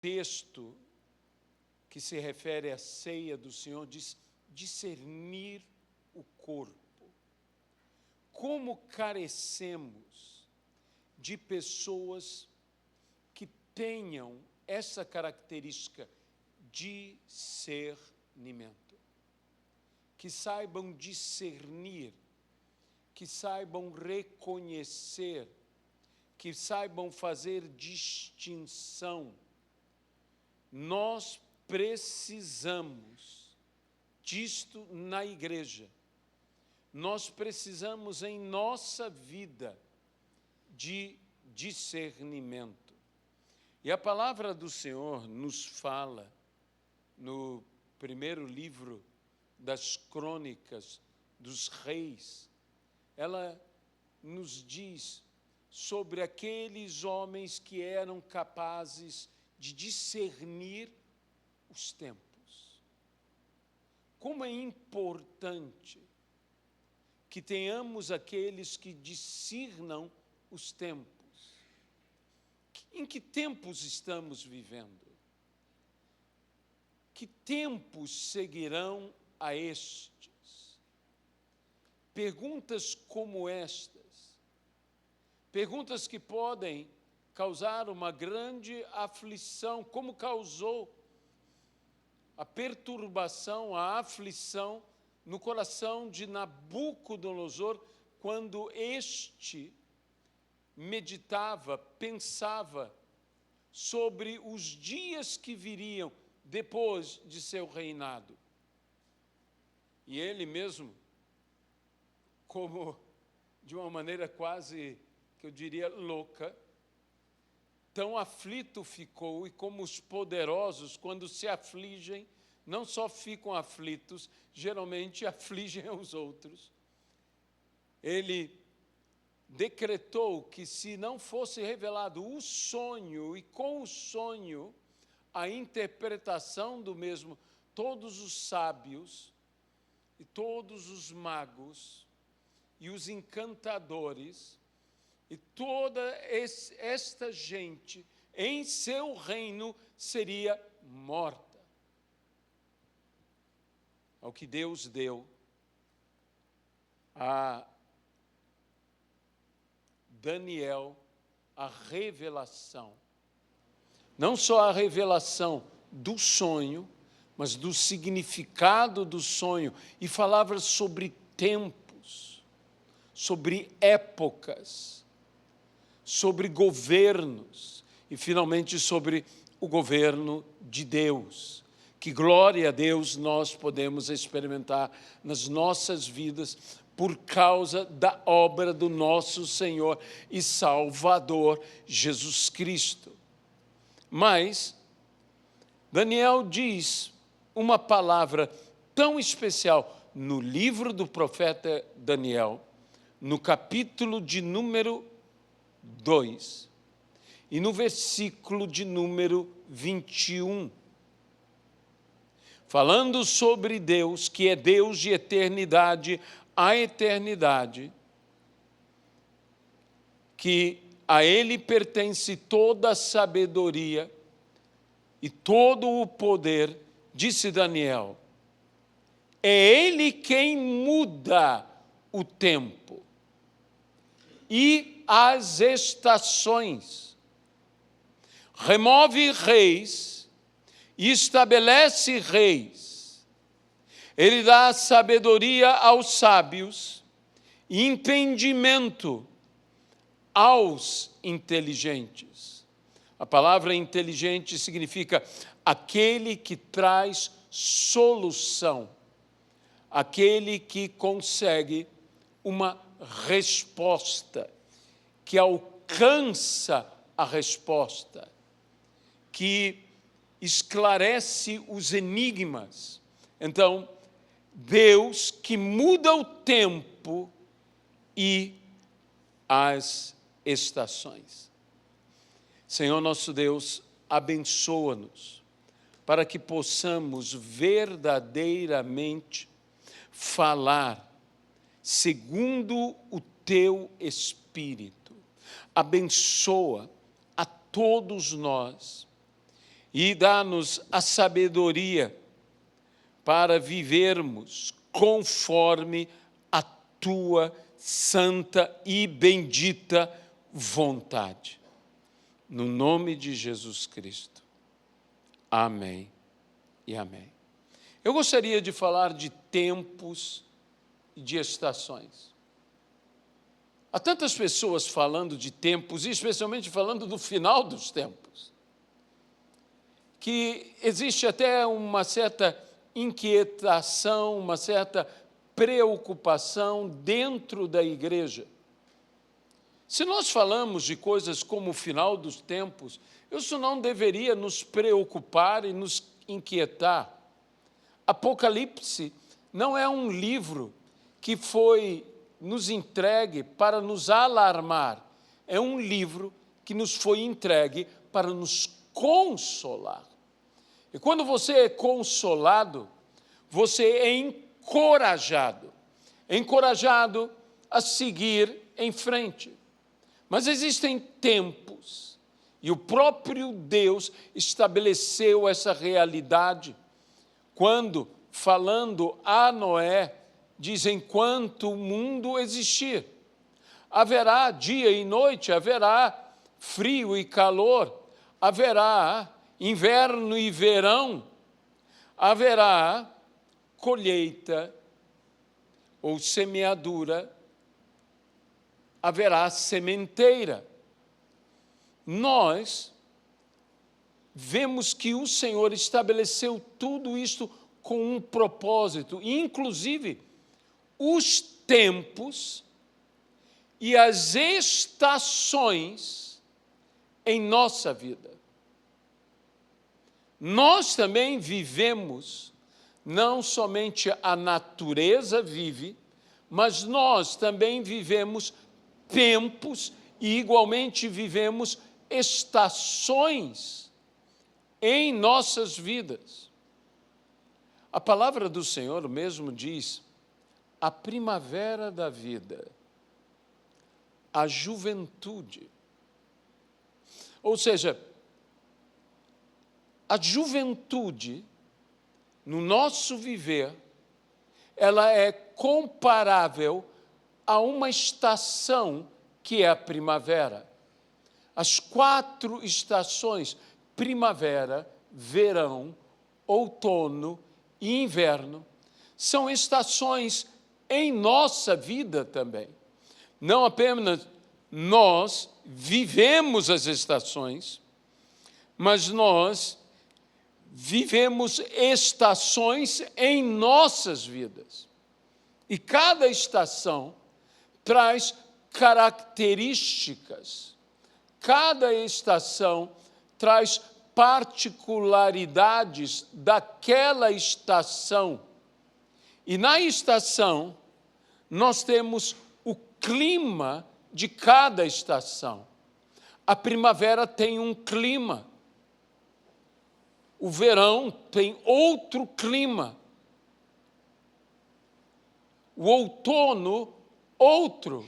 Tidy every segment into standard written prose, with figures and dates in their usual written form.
texto que se refere à ceia do Senhor diz discernir o corpo. Como carecemos de pessoas que tenham essa característica de discernimento, que saibam discernir, que saibam reconhecer, que saibam fazer distinção. Nós precisamos disto na igreja. Nós precisamos em nossa vida de discernimento. E a palavra do Senhor nos fala no primeiro livro das Crônicas dos Reis. Ela nos diz sobre aqueles homens que eram capazes de discernir os tempos. Como é importante que tenhamos aqueles que discernam os tempos. Em que tempos estamos vivendo? Que tempos seguirão a estes? Perguntas como estas, perguntas que podem causar uma grande aflição, como causou a perturbação, a aflição no coração de Nabucodonosor, quando este meditava, pensava sobre os dias que viriam depois de seu reinado. E ele mesmo, como de uma maneira quase, que eu diria, louca, tão aflito ficou, e como os poderosos, quando se afligem, não só ficam aflitos, geralmente afligem aos outros. Ele decretou que, se não fosse revelado o sonho, e com o sonho a interpretação do mesmo, todos os sábios e todos os magos e os encantadores e toda esta gente em seu reino seria morta. Ao que Deus deu a Daniel a revelação, não só a revelação do sonho, mas do significado do sonho, e falava sobre tempos, sobre épocas, sobre governos e, finalmente, sobre o governo de Deus. Que glória a Deus nós podemos experimentar nas nossas vidas por causa da obra do nosso Senhor e Salvador Jesus Cristo. Mas Daniel diz uma palavra tão especial no livro do profeta Daniel, no capítulo de número 2 e no versículo de número 21. Falando sobre Deus, que é Deus de eternidade a eternidade, que a Ele pertence toda a sabedoria e todo o poder, disse Daniel, é Ele quem muda o tempo e as estações, remove reis e estabelece reis. Ele dá sabedoria aos sábios e entendimento aos inteligentes. A palavra inteligente significa aquele que traz solução, aquele que consegue uma resposta, que alcança a resposta, que esclarece os enigmas. Então, Deus que muda o tempo e as estações. Senhor nosso Deus, abençoa-nos para que possamos verdadeiramente falar segundo o Teu Espírito. Abençoa a todos nós e dá-nos a sabedoria para vivermos conforme a tua santa e bendita vontade. No nome de Jesus Cristo. Amém e amém. Eu gostaria de falar de tempos e de estações. Há tantas pessoas falando de tempos, e especialmente falando do final dos tempos, que existe até uma certa inquietação, uma certa preocupação dentro da igreja. Se nós falamos de coisas como o final dos tempos, isso não deveria nos preocupar e nos inquietar. Apocalipse não é um livro que foi nos entregue para nos alarmar. É um livro que nos foi entregue para nos consolar. E quando você é consolado, você é encorajado a seguir em frente. Mas existem tempos, e o próprio Deus estabeleceu essa realidade, quando, falando a Noé, diz: enquanto o mundo existir, haverá dia e noite, haverá frio e calor, haverá inverno e verão, haverá colheita ou semeadura, haverá sementeira. Nós vemos que o Senhor estabeleceu tudo isto com um propósito, inclusive os tempos e as estações em nossa vida. Nós também vivemos, não somente a natureza vive, mas nós também vivemos tempos e igualmente vivemos estações em nossas vidas. A palavra do Senhor mesmo diz: a primavera da vida, a juventude. Ou seja, a juventude, no nosso viver, ela é comparável a uma estação que é a primavera. As 4 estações, primavera, verão, outono e inverno, são estações em nossa vida também. Não apenas nós vivemos as estações, mas nós vivemos estações em nossas vidas. E cada estação traz características, cada estação traz particularidades daquela estação. E na estação, nós temos o clima de cada estação. A primavera tem um clima. O verão tem outro clima. O outono, outro.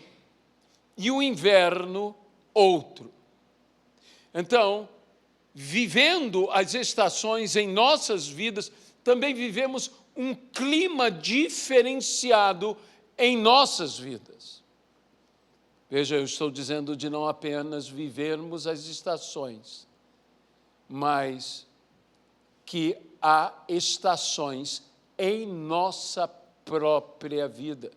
E o inverno, outro. Então, vivendo as estações em nossas vidas, também vivemos um clima diferenciado em nossas vidas. Veja, eu estou dizendo de não apenas vivermos as estações, mas que há estações em nossa própria vida.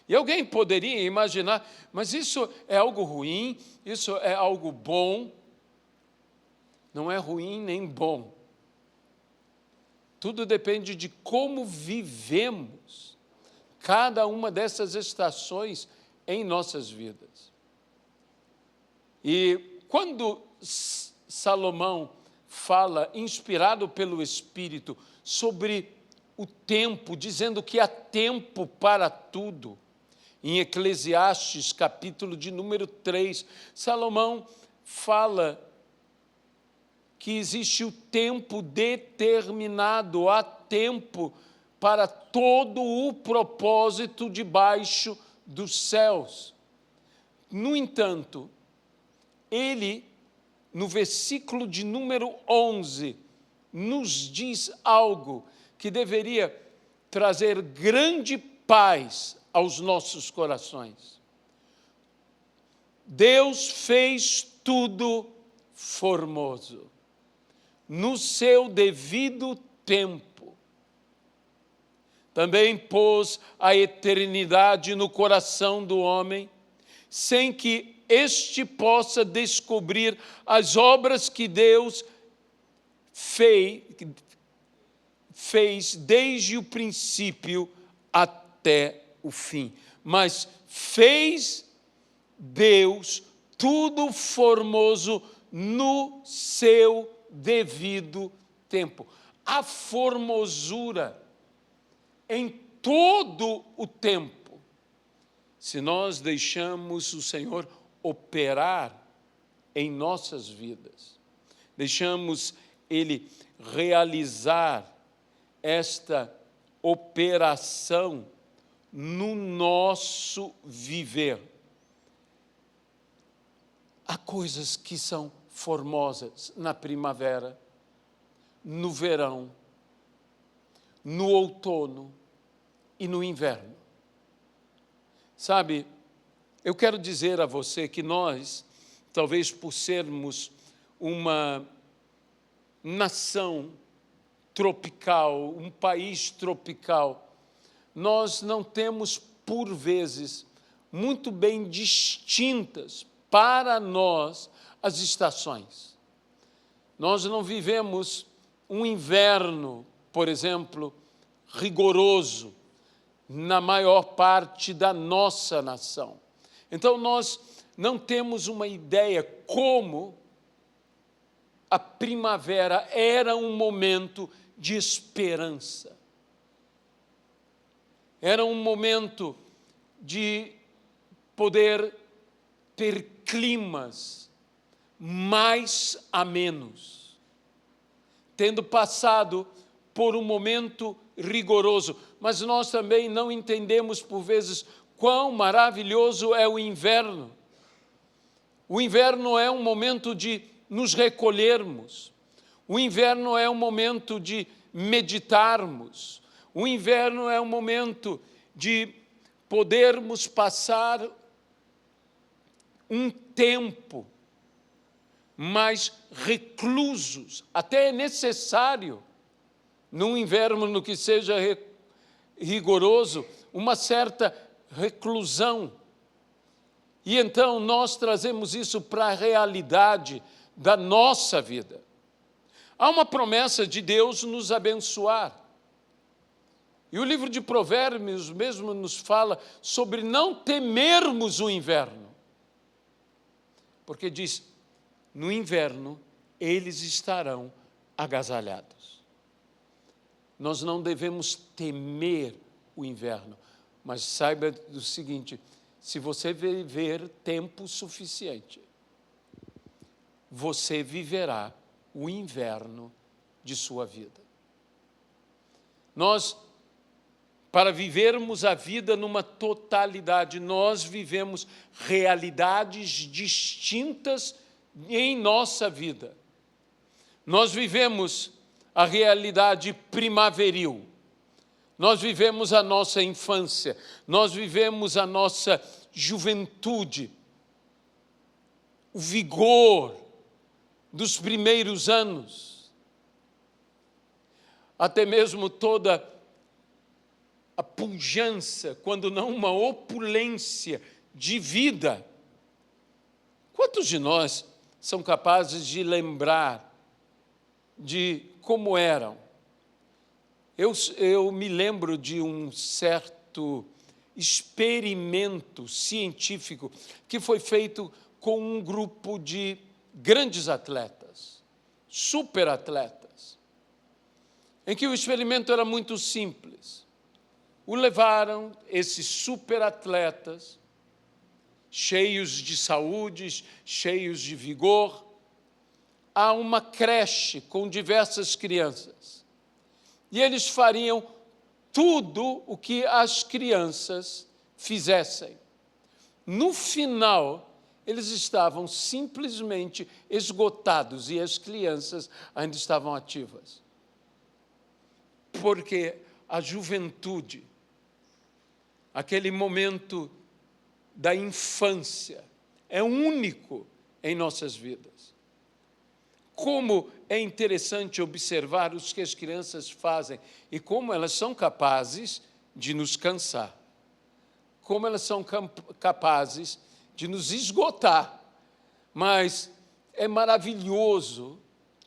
E alguém poderia imaginar, mas isso é algo ruim, isso é algo bom? Não é ruim nem bom. Tudo depende de como vivemos cada uma dessas estações em nossas vidas. E quando Salomão fala, inspirado pelo Espírito, sobre o tempo, dizendo que há tempo para tudo, em Eclesiastes, capítulo de número 3, Salomão fala que existe o tempo determinado, há tempo para todo o propósito debaixo dos céus. No entanto, ele, no versículo de número 11, nos diz algo que deveria trazer grande paz aos nossos corações. Deus fez tudo formoso, no seu devido tempo. Também pôs a eternidade no coração do homem, sem que este possa descobrir as obras que Deus fez desde o princípio até o fim. Mas fez Deus tudo formoso no seu devido tempo. A formosura em todo o tempo, se nós deixamos o Senhor operar em nossas vidas, deixamos Ele realizar esta operação no nosso viver. Há coisas que são formosas na primavera, no verão, no outono e no inverno. Sabe, eu quero dizer a você que nós, talvez por sermos uma nação tropical, um país tropical, nós não temos, por vezes, muito bem distintas para nós as estações. Nós não vivemos um inverno, por exemplo, rigoroso na maior parte da nossa nação. Então, nós não temos uma ideia como a primavera era um momento de esperança. Era um momento de poder ter climas mais amenos, tendo passado por um momento rigoroso. Mas nós também não entendemos, por vezes, quão maravilhoso é o inverno. O inverno é um momento de nos recolhermos. O inverno é um momento de meditarmos. O inverno é um momento de podermos passar um tempo mais reclusos. Até é necessário, num inverno no que seja rigoroso, uma certa reclusão. E então nós trazemos isso para a realidade da nossa vida. Há uma promessa de Deus nos abençoar. E o livro de Provérbios mesmo nos fala sobre não temermos o inverno. Porque diz, no inverno eles estarão agasalhados. Nós não devemos temer o inverno, mas saiba do seguinte, se você viver tempo suficiente, você viverá o inverno de sua vida. Nós, para vivermos a vida numa totalidade, nós vivemos realidades distintas em nossa vida. Nós vivemos a realidade primaveril, nós vivemos a nossa infância, nós vivemos a nossa juventude, o vigor dos primeiros anos, até mesmo toda a pujança, quando não uma opulência de vida. Quantos de nós são capazes de lembrar de como eram? Eu me lembro de um certo experimento científico que foi feito com um grupo de grandes atletas, superatletas, em que o experimento era muito simples. O levaram, esses superatletas, cheios de saúde, cheios de vigor, a uma creche com diversas crianças. E eles fariam tudo o que as crianças fizessem. No final, eles estavam simplesmente esgotados e as crianças ainda estavam ativas. Porque a juventude, aquele momento da infância, é único em nossas vidas. Como é interessante observar o que as crianças fazem e como elas são capazes de nos cansar, como elas são capazes de nos esgotar. Mas é maravilhoso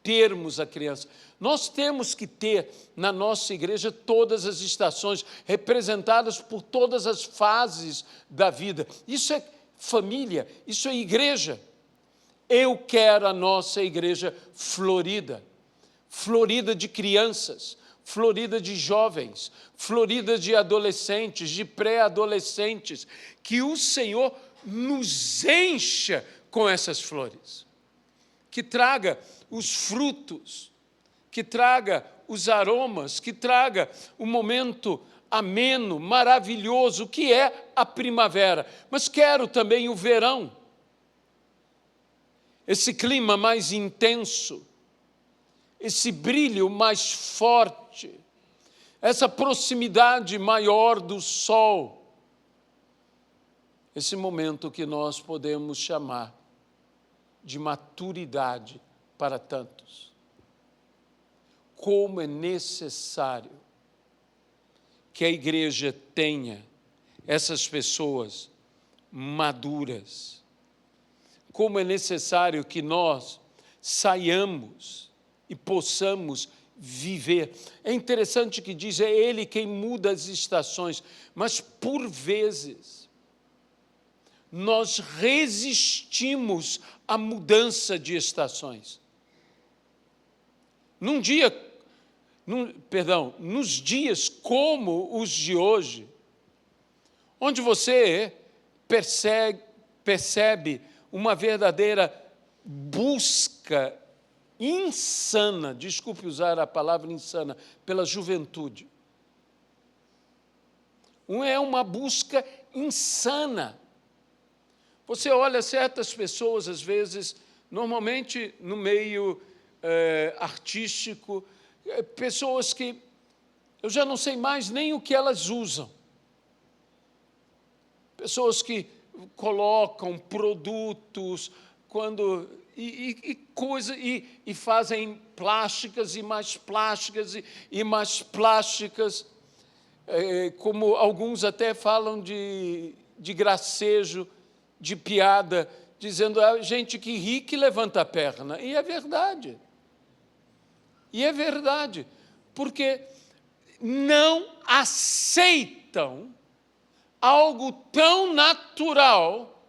termos a criança. Nós temos que ter na nossa igreja todas as estações, representadas por todas as fases da vida. Isso é família, isso é igreja. Eu quero a nossa igreja florida, florida de crianças, florida de jovens, florida de adolescentes, de pré-adolescentes, que o Senhor nos encha com essas flores, que traga os frutos, que traga os aromas, que traga o momento ameno, maravilhoso, que é a primavera. Mas quero também o verão, esse clima mais intenso, esse brilho mais forte, essa proximidade maior do sol, esse momento que nós podemos chamar de maturidade para tantos. Como é necessário que a igreja tenha essas pessoas maduras. Como é necessário que nós saiamos e possamos viver. É interessante que diz, é Ele quem muda as estações, mas por vezes nós resistimos à mudança de estações. Nos dias como os de hoje, onde você percebe uma verdadeira busca insana, desculpe usar a palavra insana, pela juventude. É uma busca insana. Você olha certas pessoas, às vezes, normalmente no meio artístico, pessoas que eu já não sei mais nem o que elas usam. Pessoas que colocam produtos e fazem plásticas e mais plásticas e mais plásticas, como alguns até falam de gracejo, de piada, dizendo a gente que ri que levanta a perna. E é verdade. E é verdade, porque não aceitam algo tão natural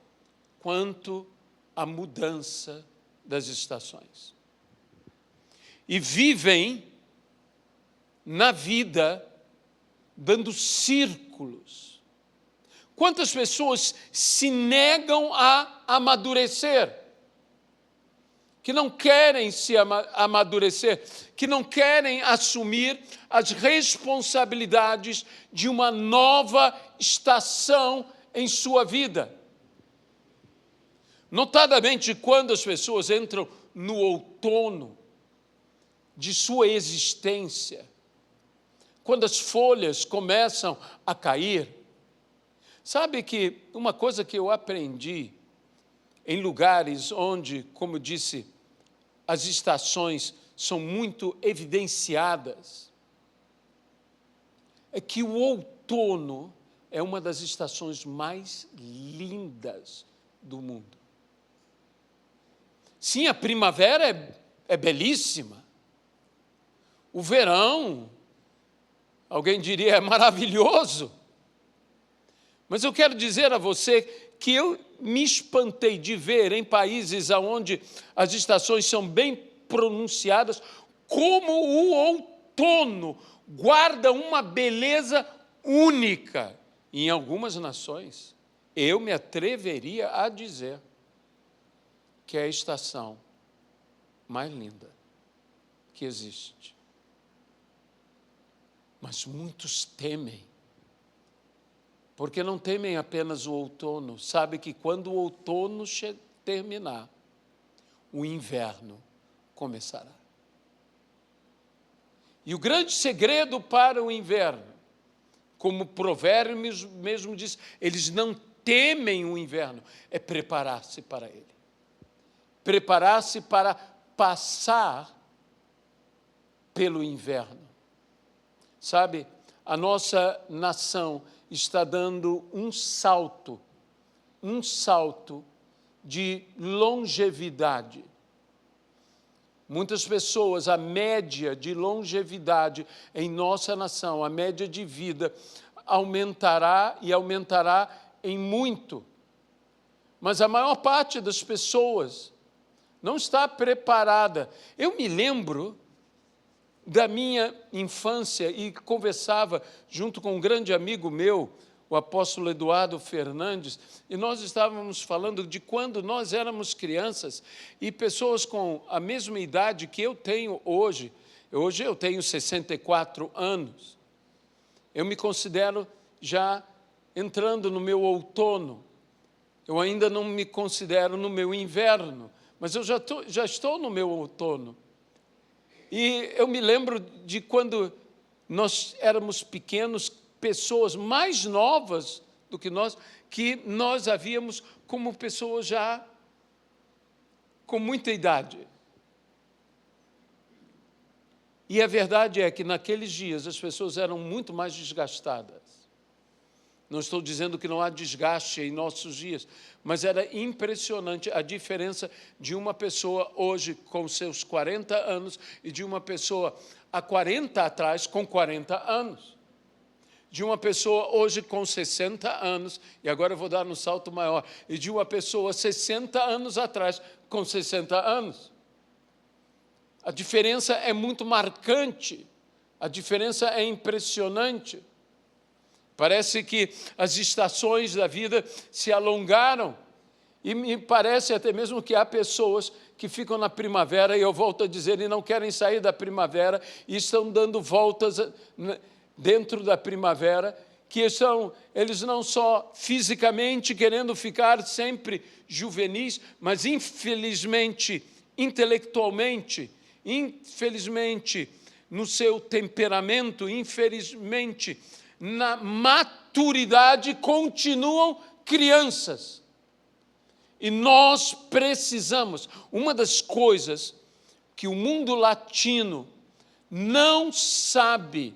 quanto a mudança das estações. E vivem na vida dando círculos. Quantas pessoas se negam a amadurecer, que não querem se amadurecer, que não querem assumir as responsabilidades de uma nova estação em sua vida. Notadamente, quando as pessoas entram no outono de sua existência, quando as folhas começam a cair, sabe que uma coisa que eu aprendi em lugares onde, como disse, as estações são muito evidenciadas, é que o outono é uma das estações mais lindas do mundo. Sim, a primavera é belíssima. O verão, alguém diria, é maravilhoso. Mas eu quero dizer a você que eu me espantei de ver em países onde as estações são bem pronunciadas, como o outono guarda uma beleza única. Em algumas nações, eu me atreveria a dizer que é a estação mais linda que existe. Mas muitos temem Porque não temem apenas o outono, sabe que quando o outono terminar, o inverno começará. E o grande segredo para o inverno, como o provérbio mesmo diz, eles não temem o inverno, é preparar-se para ele. Preparar-se para passar pelo inverno. Sabe, a nossa nação está dando um salto de longevidade. Muitas pessoas, a média de longevidade em nossa nação, a média de vida, aumentará e aumentará em muito. Mas a maior parte das pessoas não está preparada. Eu me lembro da minha infância e conversava junto com um grande amigo meu, o apóstolo Eduardo Fernandes, e nós estávamos falando de quando nós éramos crianças e pessoas com a mesma idade que eu tenho hoje. Hoje eu tenho 64 anos. Eu me considero já entrando no meu outono. Eu ainda não me considero no meu inverno, mas eu já estou no meu outono. E eu me lembro de quando nós éramos pequenos, pessoas mais novas do que nós havíamos como pessoas já com muita idade. E a verdade é que naqueles dias as pessoas eram muito mais desgastadas. Não estou dizendo que não há desgaste em nossos dias, mas era impressionante a diferença de uma pessoa hoje com seus 40 anos e de uma pessoa há 40 atrás com 40 anos. De uma pessoa hoje com 60 anos, e agora eu vou dar um salto maior, e de uma pessoa 60 anos atrás com 60 anos. A diferença é muito marcante, a diferença é impressionante. Parece que as estações da vida se alongaram e me parece até mesmo que há pessoas que ficam na primavera, e eu volto a dizer, e não querem sair da primavera, e estão dando voltas dentro da primavera, que eles não só fisicamente querendo ficar sempre juvenis, mas infelizmente, intelectualmente, infelizmente no seu temperamento, infelizmente na maturidade, continuam crianças. E nós precisamos, uma das coisas que o mundo latino não sabe,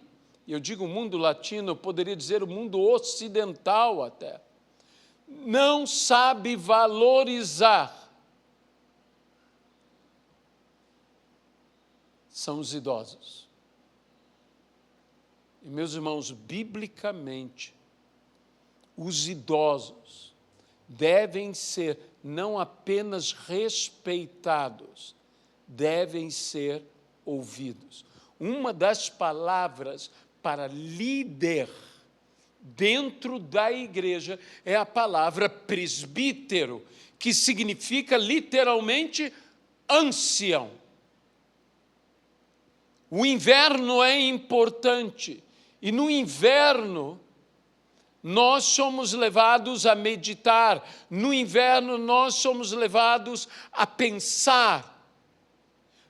eu digo mundo latino, eu poderia dizer o mundo ocidental até, não sabe valorizar, são os idosos. E, meus irmãos, biblicamente, os idosos devem ser não apenas respeitados, devem ser ouvidos. Uma das palavras para líder dentro da igreja é a palavra presbítero, que significa literalmente ancião. O inverno é importante. E no inverno, nós somos levados a meditar. No inverno, nós somos levados a pensar.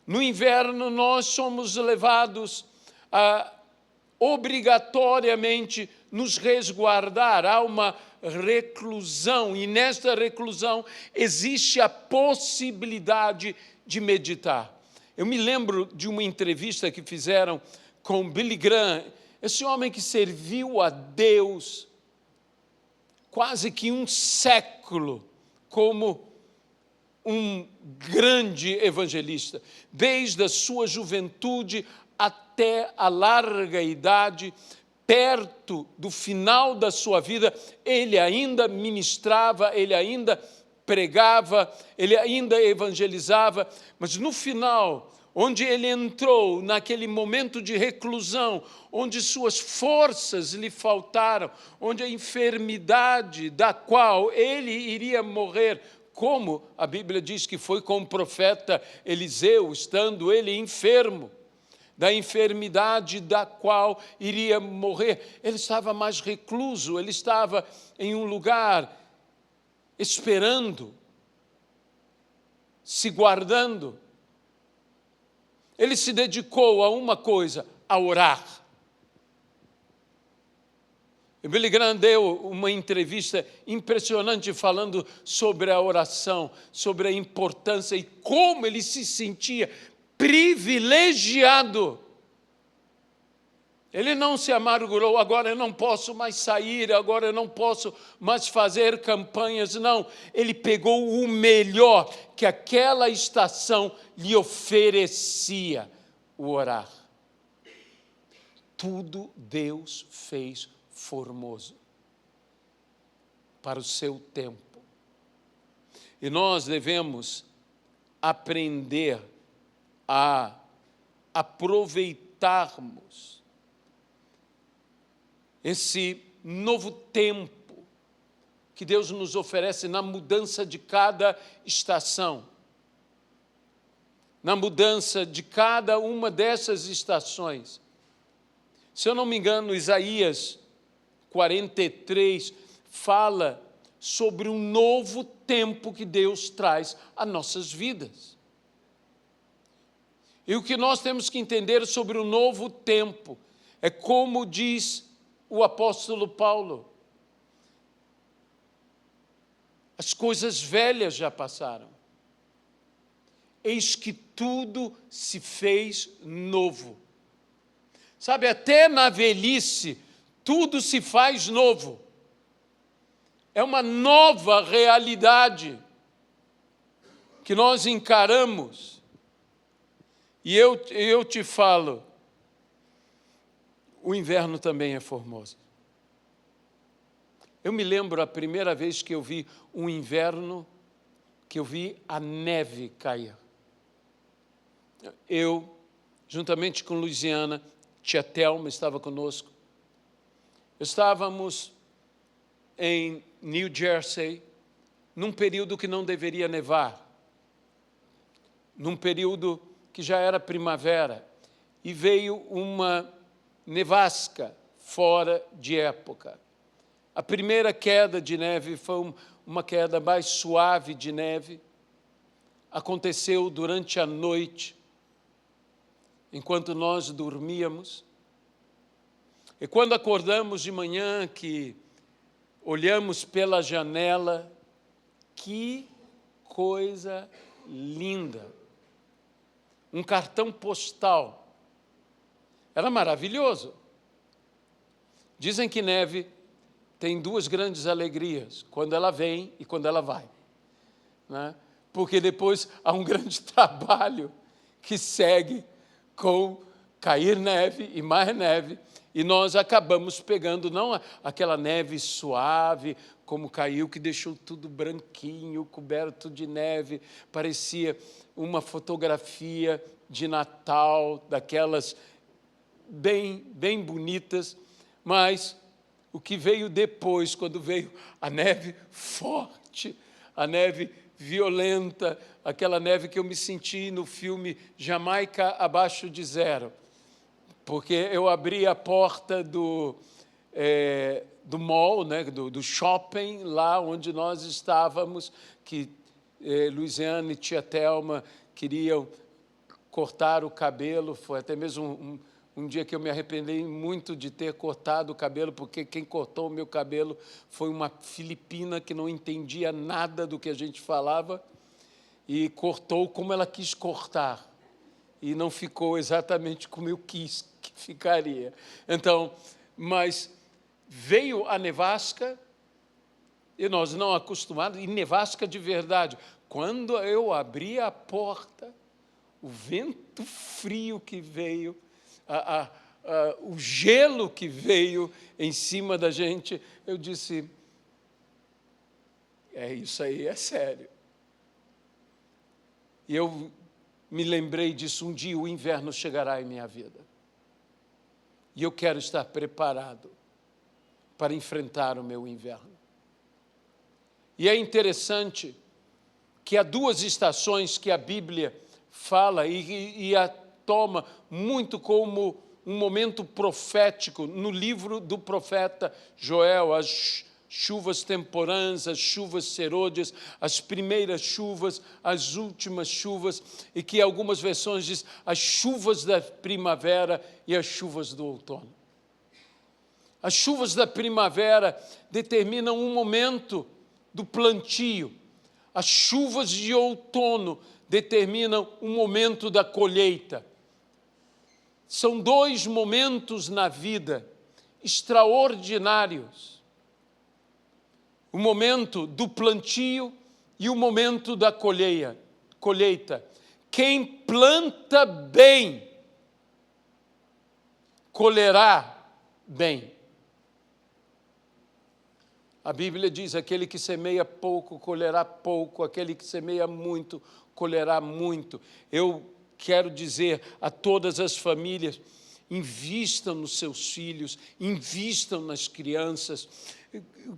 No inverno, nós somos levados a, obrigatoriamente, nos resguardar. Há uma reclusão, e nesta reclusão existe a possibilidade de meditar. Eu me lembro de uma entrevista que fizeram com Billy Graham, esse homem que serviu a Deus quase que um século como um grande evangelista, desde a sua juventude até a larga idade, perto do final da sua vida, ele ainda ministrava, ele ainda pregava, ele ainda evangelizava, mas no final, onde ele entrou naquele momento de reclusão, onde suas forças lhe faltaram, onde a enfermidade da qual ele iria morrer, como a Bíblia diz que foi com o profeta Eliseu, estando ele enfermo. da enfermidade da qual iria morrer. Ele estava mais recluso, ele estava em um lugar esperando, se guardando. Ele se dedicou a uma coisa, a orar. O Billy Graham deu uma entrevista impressionante falando sobre a oração, sobre a importância e como ele se sentia privilegiado. Ele não se amargurou, agora eu não posso mais sair, agora eu não posso mais fazer campanhas, não. Ele pegou o melhor que aquela estação lhe oferecia, o orar. Tudo Deus fez formoso para o seu tempo. E nós devemos aprender a aproveitarmos esse novo tempo que Deus nos oferece na mudança de cada estação, na mudança de cada uma dessas estações. Se eu não me engano, Isaías 43 fala sobre um novo tempo que Deus traz às nossas vidas. E o que nós temos que entender sobre o novo tempo é como diz o apóstolo Paulo: as coisas velhas já passaram, eis que tudo se fez novo. Sabe, até na velhice, tudo se faz novo. É uma nova realidade que nós encaramos. E eu te falo, o inverno também é formoso. Eu me lembro a primeira vez que eu vi um inverno, que eu vi a neve cair. Eu, juntamente com Luiziana, tia Thelma estava conosco. Estávamos em New Jersey, num período que não deveria nevar, num período que já era primavera, e veio uma nevasca fora de época. A primeira queda de neve foi uma queda mais suave de neve. Aconteceu durante a noite, enquanto nós dormíamos. E quando acordamos de manhã, que olhamos pela janela, que coisa linda! Um cartão postal. Era maravilhoso. Dizem que neve tem duas grandes alegrias, quando ela vem e quando ela vai, né? Porque depois há um grande trabalho que segue com cair neve e mais neve, e nós acabamos pegando não aquela neve suave, como caiu, que deixou tudo branquinho, coberto de neve, parecia uma fotografia de Natal, daquelas bem bonitas, mas o que veio depois, quando veio a neve forte, a neve violenta, aquela neve que eu me senti no filme Jamaica Abaixo de Zero, porque eu abri a porta do mall, né, do shopping, lá onde nós estávamos, que Luiziana e tia Thelma queriam cortar o cabelo. Foi até mesmo um dia que eu me arrependi muito de ter cortado o cabelo, porque quem cortou o meu cabelo foi uma filipina que não entendia nada do que a gente falava, e cortou como ela quis cortar, e não ficou exatamente como eu quis que ficaria. Então, mas veio a nevasca, e nós não acostumados, e nevasca de verdade. Quando eu abri a porta, o vento frio que veio, o gelo que veio em cima da gente, eu disse, isso aí é sério. E eu me lembrei disso, um dia o inverno chegará em minha vida. E eu quero estar preparado para enfrentar o meu inverno. E é interessante que há duas estações que a Bíblia fala, e toma muito como um momento profético no livro do profeta Joel, as chuvas temporãs, as chuvas serôdias, as primeiras chuvas, as últimas chuvas, e que algumas versões diz as chuvas da primavera e as chuvas do outono. As chuvas da primavera determinam um momento do plantio. As chuvas de outono determinam um momento da colheita. São dois momentos na vida extraordinários. O momento do plantio e o momento da colheita. Quem planta bem, colherá bem. A Bíblia diz, aquele que semeia pouco, colherá pouco, aquele que semeia muito, colherá muito. Eu quero dizer a todas as famílias, invistam nos seus filhos, invistam nas crianças,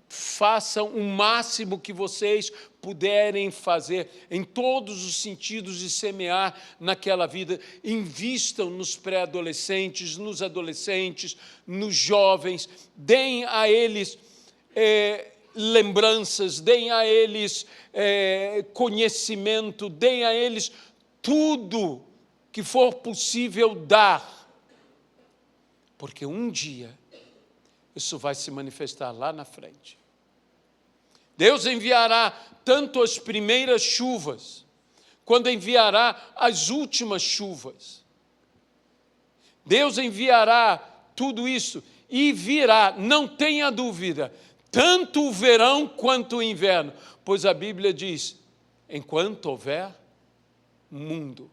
façam o máximo que vocês puderem fazer, em todos os sentidos de semear naquela vida. Invistam nos pré-adolescentes, nos adolescentes, nos jovens, deem a eles lembranças, deem a eles conhecimento, deem a eles tudo que for possível dar, porque um dia isso vai se manifestar lá na frente. Deus enviará tanto as primeiras chuvas, quando enviará as últimas chuvas. Deus enviará tudo isso e virá, não tenha dúvida, tanto o verão quanto o inverno, pois a Bíblia diz, enquanto houver mundo,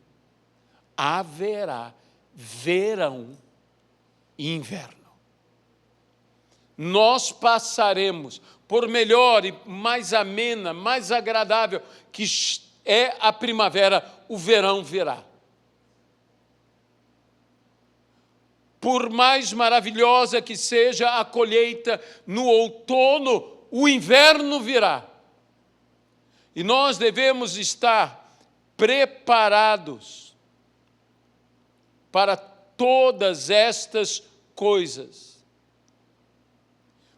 haverá verão e inverno. Nós passaremos por melhor e mais amena, mais agradável, que é a primavera, o verão virá. Por mais maravilhosa que seja a colheita no outono, o inverno virá. E nós devemos estar preparados para todas estas coisas.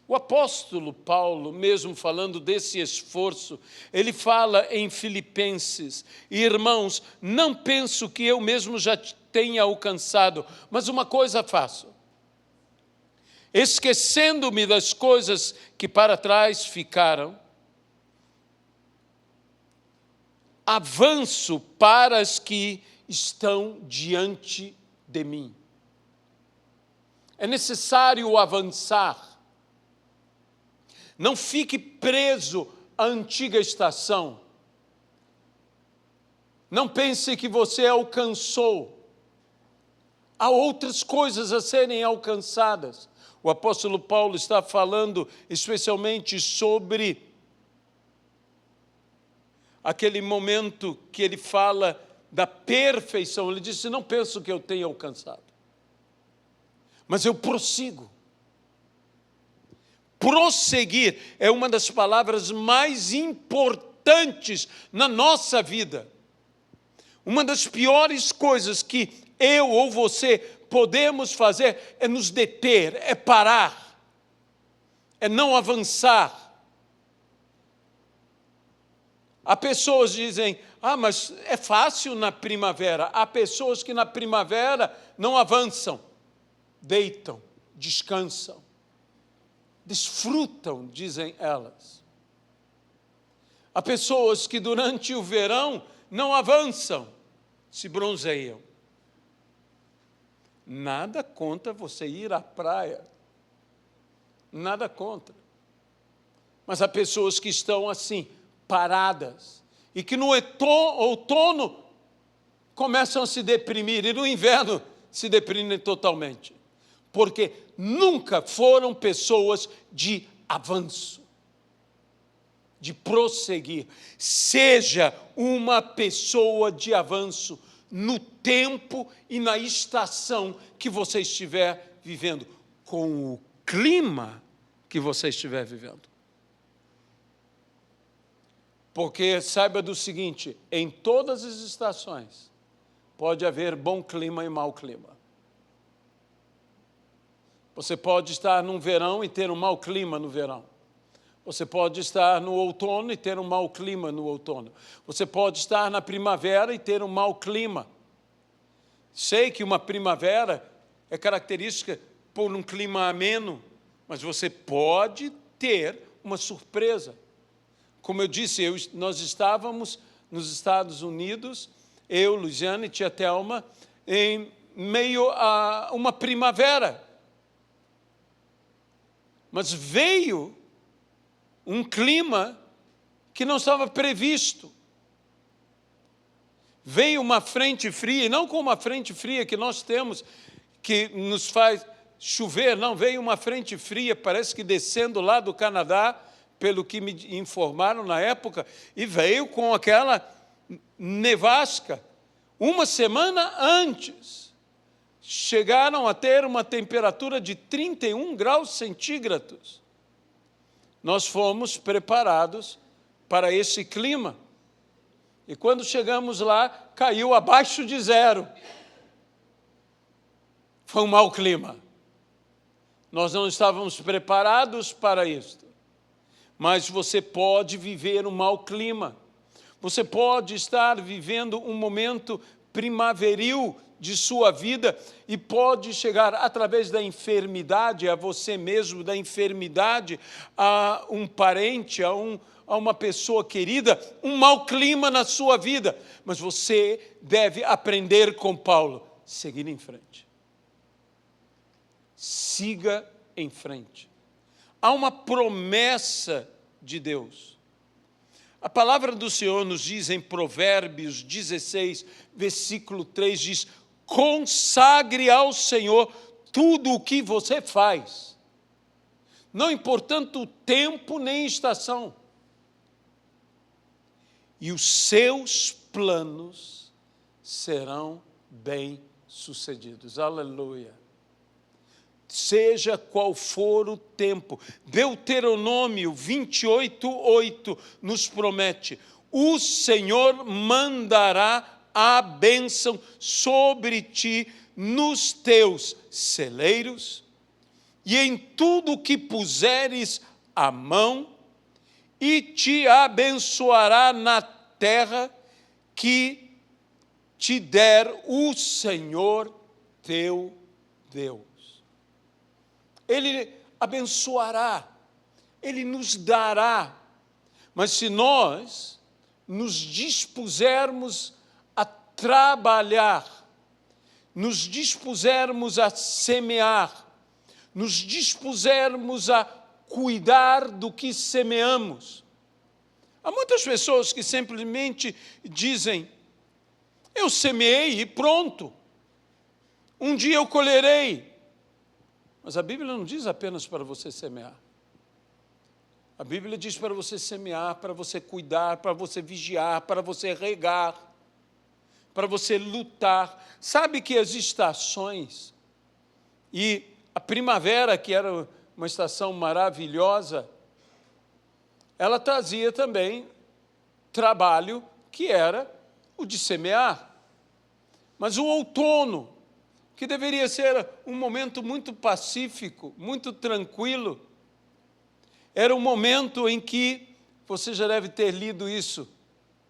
O apóstolo Paulo, mesmo falando desse esforço, ele fala em Filipenses, irmãos, não penso que eu mesmo já tenha alcançado, mas uma coisa faço, esquecendo-me das coisas que para trás ficaram, avanço para as que estão diante de mim. É necessário avançar. Não fique preso à antiga estação. Não pense que você alcançou. Há outras coisas a serem alcançadas. O apóstolo Paulo está falando especialmente sobre aquele momento que ele fala da perfeição. Ele disse, não penso que eu tenha alcançado, mas eu prossigo. Prosseguir é uma das palavras mais importantes na nossa vida. Uma das piores coisas que eu ou você podemos fazer é nos deter, é parar, é não avançar. Há pessoas que dizem, mas é fácil na primavera. Há pessoas que na primavera não avançam, deitam, descansam. Desfrutam, dizem elas. Há pessoas que durante o verão não avançam, se bronzeiam. Nada contra você ir à praia, nada contra. Mas há pessoas que estão assim, paradas, e que no outono começam a se deprimir, e no inverno se deprimem totalmente. Porque nunca foram pessoas de avanço, de prosseguir. Seja uma pessoa de avanço no tempo e na estação que você estiver vivendo, com o clima que você estiver vivendo. Porque saiba do seguinte, em todas as estações pode haver bom clima e mau clima. Você pode estar num verão e ter um mau clima no verão. Você pode estar no outono e ter um mau clima no outono. Você pode estar na primavera e ter um mau clima. Sei que uma primavera é característica por um clima ameno, mas você pode ter uma surpresa. Como eu disse, nós estávamos nos Estados Unidos, eu, Luiziane e tia Thelma, em meio a uma primavera. Mas veio um clima que não estava previsto. Veio uma frente fria, e não como a frente fria que nós temos, que nos faz chover, não, veio uma frente fria, parece que descendo lá do Canadá, pelo que me informaram na época, e veio com aquela nevasca. Uma semana antes, chegaram a ter uma temperatura de 31 graus centígrados. Nós fomos preparados para esse clima. E quando chegamos lá, caiu abaixo de zero. Foi um mau clima. Nós não estávamos preparados para isto. Mas você pode viver um mau clima. Você pode estar vivendo um momento primaveril de sua vida e pode chegar através da enfermidade a você mesmo, da enfermidade a um parente, a uma pessoa querida, um mau clima na sua vida. Mas você deve aprender com Paulo, seguir em frente. Siga em frente. Há uma promessa de Deus. A palavra do Senhor nos diz em Provérbios 16, versículo 3, diz: consagre ao Senhor tudo o que você faz, não importando o tempo nem estação, e os seus planos serão bem-sucedidos. Aleluia! Seja qual for o tempo. Deuteronômio 28:8 nos promete: o Senhor mandará a bênção sobre ti nos teus celeiros e em tudo que puseres a mão, e te abençoará na terra que te der o Senhor teu Deus. Ele abençoará, Ele nos dará, mas se nós nos dispusermos a trabalhar, nos dispusermos a semear, nos dispusermos a cuidar do que semeamos. Há muitas pessoas que simplesmente dizem: eu semeei e pronto, um dia eu colherei. Mas a Bíblia não diz apenas para você semear. A Bíblia diz para você semear, para você cuidar, para você vigiar, para você regar, para você lutar. Sabe que as estações, e a primavera, que era uma estação maravilhosa, ela trazia também trabalho que era o de semear. Mas o outono, que deveria ser um momento muito pacífico, muito tranquilo, era um momento em que, você já deve ter lido isso,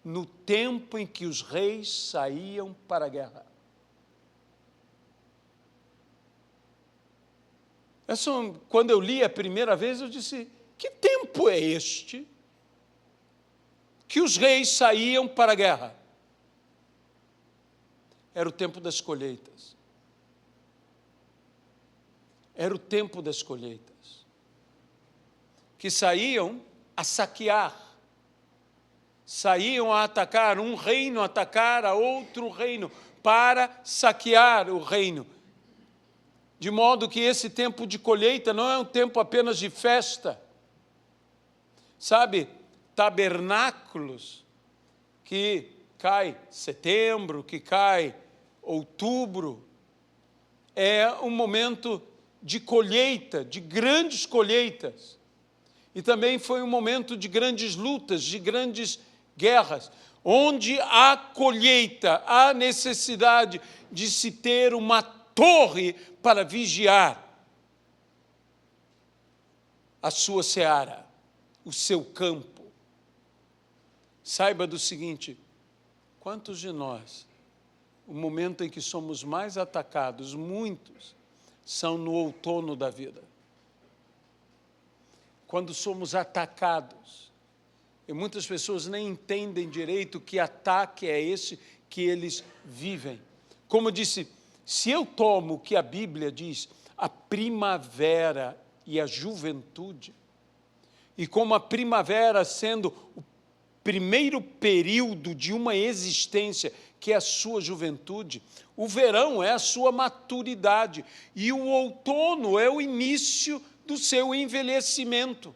no tempo em que os reis saíam para a guerra. Quando eu li a primeira vez, eu disse: que tempo é este que os reis saíam para a guerra? Era o tempo das colheitas. Era o tempo das colheitas, que saíam a saquear, saíam a atacar, um reino atacar a outro reino, para saquear o reino. De modo que esse tempo de colheita não é um tempo apenas de festa. Sabe, tabernáculos, que cai setembro, que cai outubro, é um momento de colheita, de grandes colheitas. E também foi um momento de grandes lutas, de grandes guerras. onde há colheita, há necessidade de se ter uma torre para vigiar a sua seara, o seu campo. Saiba do seguinte: quantos de nós, o momento em que somos mais atacados, muitos, são no outono da vida. Quando somos atacados, e muitas pessoas nem entendem direito que ataque é esse que eles vivem. Como eu disse, se eu tomo o que a Bíblia diz, a primavera e a juventude, e como a primavera sendo o primeiro período de uma existência, que é a sua juventude, o verão é a sua maturidade, e o outono é o início do seu envelhecimento.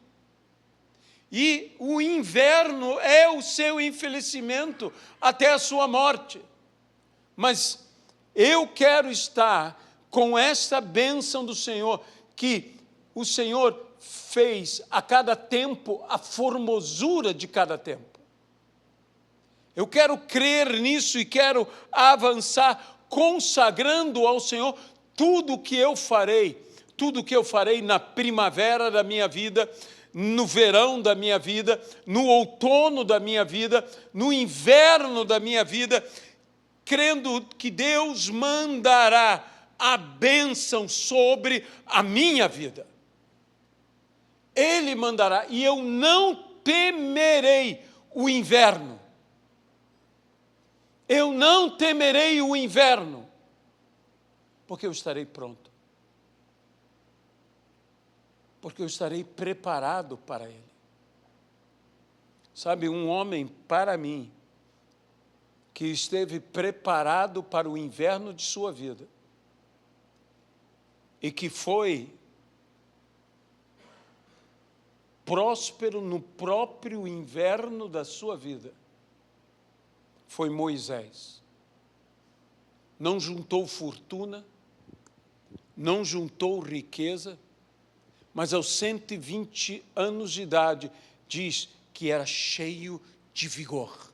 E o inverno é o seu envelhecimento até a sua morte. Mas eu quero estar com esta bênção do Senhor, que o Senhor fez a cada tempo a formosura de cada tempo. Eu quero crer nisso e quero avançar consagrando ao Senhor tudo o que eu farei na primavera da minha vida, no verão da minha vida, no outono da minha vida, no inverno da minha vida, crendo que Deus mandará a bênção sobre a minha vida. Ele mandará, e eu não temerei o inverno. Eu não temerei o inverno, porque eu estarei pronto. Porque eu estarei preparado para ele. Sabe, um homem, para mim, que esteve preparado para o inverno de sua vida e que foi próspero no próprio inverno da sua vida, foi Moisés. Não juntou fortuna, não juntou riqueza, mas aos 120 anos de idade, diz que era cheio de vigor.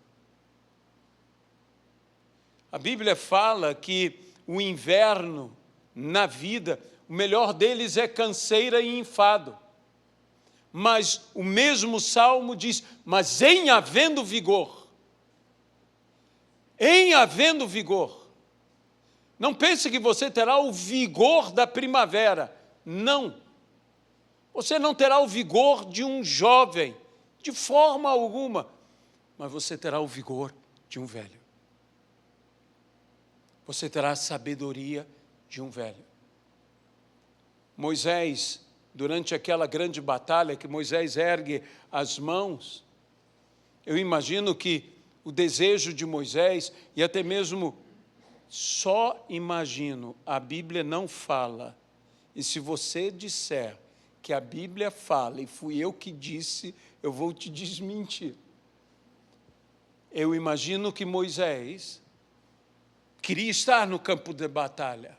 A Bíblia fala que o inverno na vida, o melhor deles é canseira e enfado. Mas o mesmo Salmo diz, mas em havendo vigor, não pense que você terá o vigor da primavera, não. Você não terá o vigor de um jovem, de forma alguma, mas você terá o vigor de um velho. Você terá a sabedoria de um velho. Moisés, durante aquela grande batalha que Moisés ergue as mãos, eu imagino que o desejo de Moisés, e até mesmo só imagino, a Bíblia não fala, e se você disser que a Bíblia fala, e fui eu que disse, eu vou te desmentir. Eu imagino que Moisés queria estar no campo de batalha.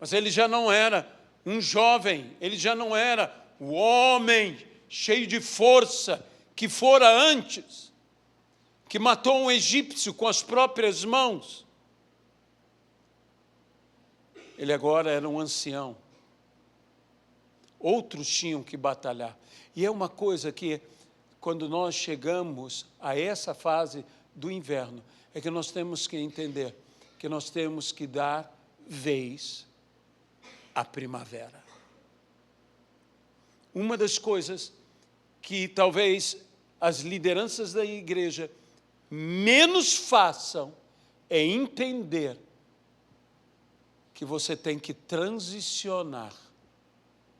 Mas ele já não era um jovem, ele já não era o homem cheio de força que fora antes, que matou um egípcio com as próprias mãos. Ele agora era um ancião. Outros tinham que batalhar. E é uma coisa que, quando nós chegamos a essa fase do inverno, é que nós temos que entender que nós temos que dar vez à primavera. Uma das coisas que talvez as lideranças da igreja menos façam é entender que você tem que transicionar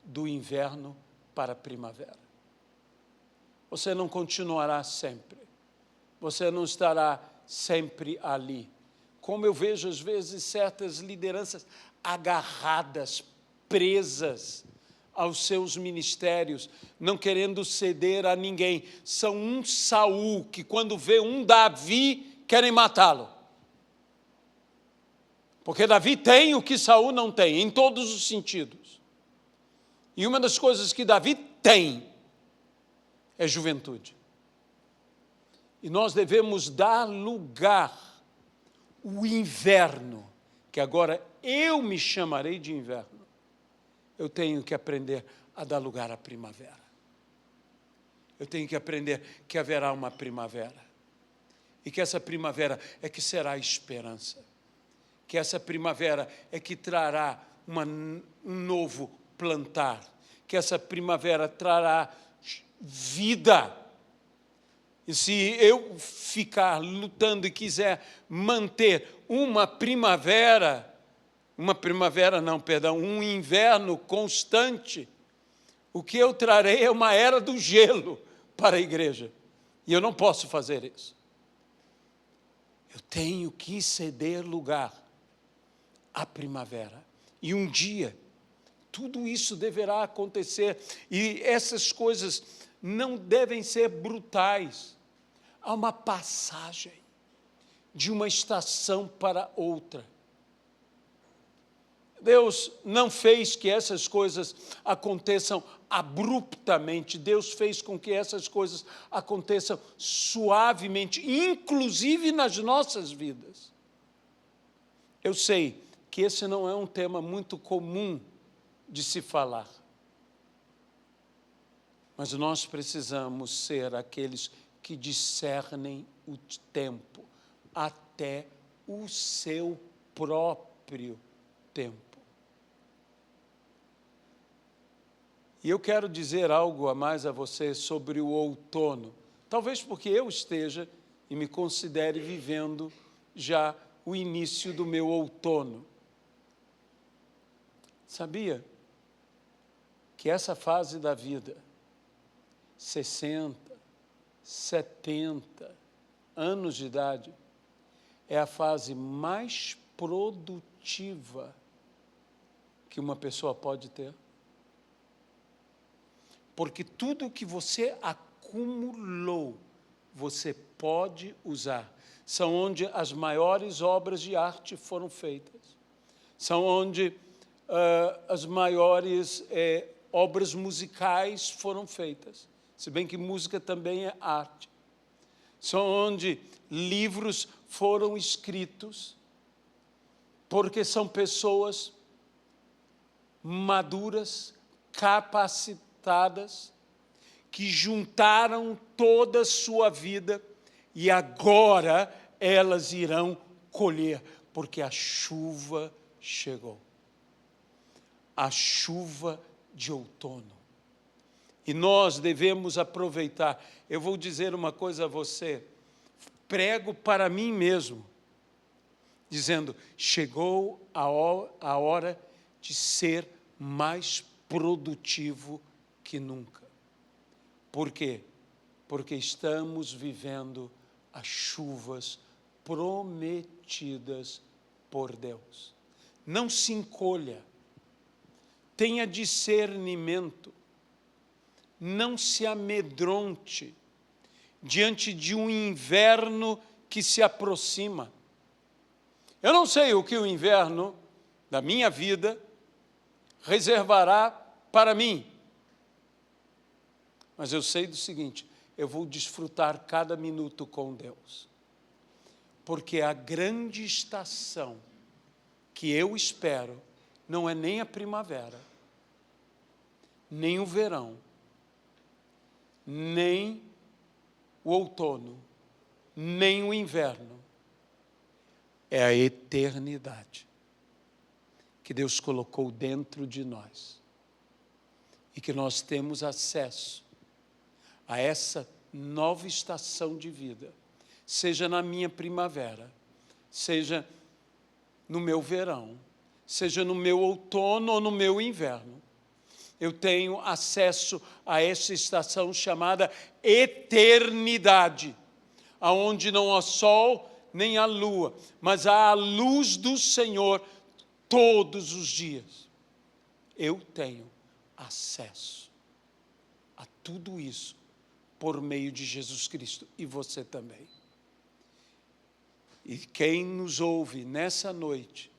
do inverno para a primavera. Você não continuará sempre. Você não estará sempre ali. Como eu vejo, às vezes, certas lideranças agarradas, presas aos seus ministérios, não querendo ceder a ninguém. São um Saul que, quando vê um Davi, querem matá-lo. Porque Davi tem o que Saul não tem, em todos os sentidos. E uma das coisas que Davi tem é juventude. E nós devemos dar lugar ao inverno, que agora eu me chamarei de inverno. Eu tenho que aprender a dar lugar à primavera. Eu tenho que aprender que haverá uma primavera. E que essa primavera é que será a esperança. Que essa primavera é que trará um novo plantar. Que essa primavera trará vida. E se eu ficar lutando e quiser manter um inverno constante, o que eu trarei é uma era do gelo para a igreja. E eu não posso fazer isso. Eu tenho que ceder lugar à primavera. E um dia, tudo isso deverá acontecer. E essas coisas não devem ser brutais. Há uma passagem de uma estação para outra. Deus não fez que essas coisas aconteçam abruptamente. Deus fez com que essas coisas aconteçam suavemente, inclusive nas nossas vidas. Eu sei que esse não é um tema muito comum de se falar. Mas nós precisamos ser aqueles que discernem o tempo, até o seu próprio tempo. E eu quero dizer algo a mais a você sobre o outono, talvez porque eu esteja e me considere vivendo já o início do meu outono. Sabia que essa fase da vida, 60, 70 anos de idade, é a fase mais produtiva que uma pessoa pode ter? Porque tudo que você acumulou, você pode usar. São onde as maiores obras de arte foram feitas. São onde as maiores obras musicais foram feitas. Se bem que música também é arte. São onde livros foram escritos, porque são pessoas maduras, capacitadas, que juntaram toda a sua vida e agora elas irão colher, porque a chuva chegou. A chuva de outono. E nós devemos aproveitar. Eu vou dizer uma coisa a você, prego para mim mesmo, dizendo, chegou a hora de ser mais produtivo que nunca. Por quê? Porque estamos vivendo as chuvas prometidas por Deus. Não se encolha, tenha discernimento, não se amedronte diante de um inverno que se aproxima. Eu não sei o que o inverno da minha vida reservará para mim, mas eu sei do seguinte, eu vou desfrutar cada minuto com Deus, porque a grande estação que eu espero não é nem a primavera, nem o verão, nem o outono, nem o inverno, é a eternidade que Deus colocou dentro de nós e que nós temos acesso a essa nova estação de vida, seja na minha primavera, seja no meu verão, seja no meu outono ou no meu inverno. Eu tenho acesso a essa estação chamada eternidade, aonde não há sol nem há lua, mas há a luz do Senhor todos os dias. Eu tenho acesso a tudo isso por meio de Jesus Cristo, e você também. E quem nos ouve nessa noite,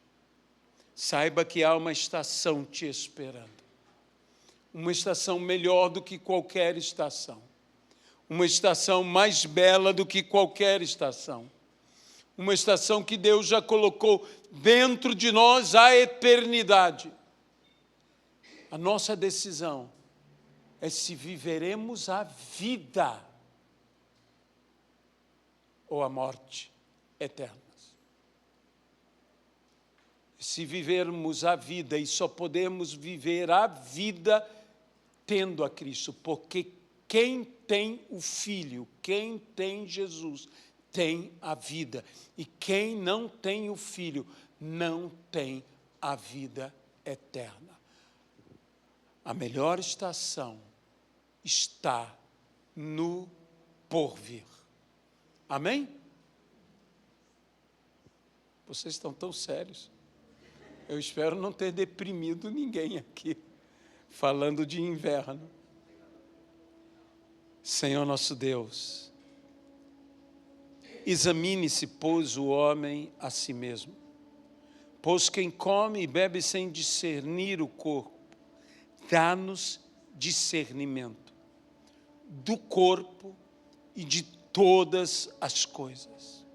saiba que há uma estação te esperando. Uma estação melhor do que qualquer estação. uma estação mais bela do que qualquer estação. Uma estação que Deus já colocou dentro de nós a eternidade. A nossa decisão é se viveremos a vida ou a morte eternas. Se vivermos a vida, e só podemos viver a vida tendo a Cristo, porque quem tem o Filho, quem tem Jesus, tem a vida. E quem não tem o Filho, não tem a vida eterna. A melhor estação está no porvir. Amém? Vocês estão tão sérios. Eu espero não ter deprimido ninguém aqui, falando de inverno. Senhor nosso Deus, examine-se, pois, o homem a si mesmo. Pois quem come e bebe sem discernir o corpo, dá-nos discernimento do corpo e de todas as coisas.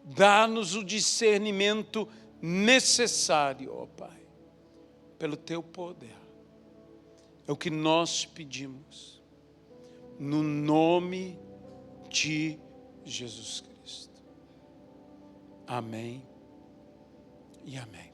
Dá-nos o discernimento necessário, ó Pai, pelo Teu poder. É o que nós pedimos, no nome de Jesus Cristo. Amém e amém.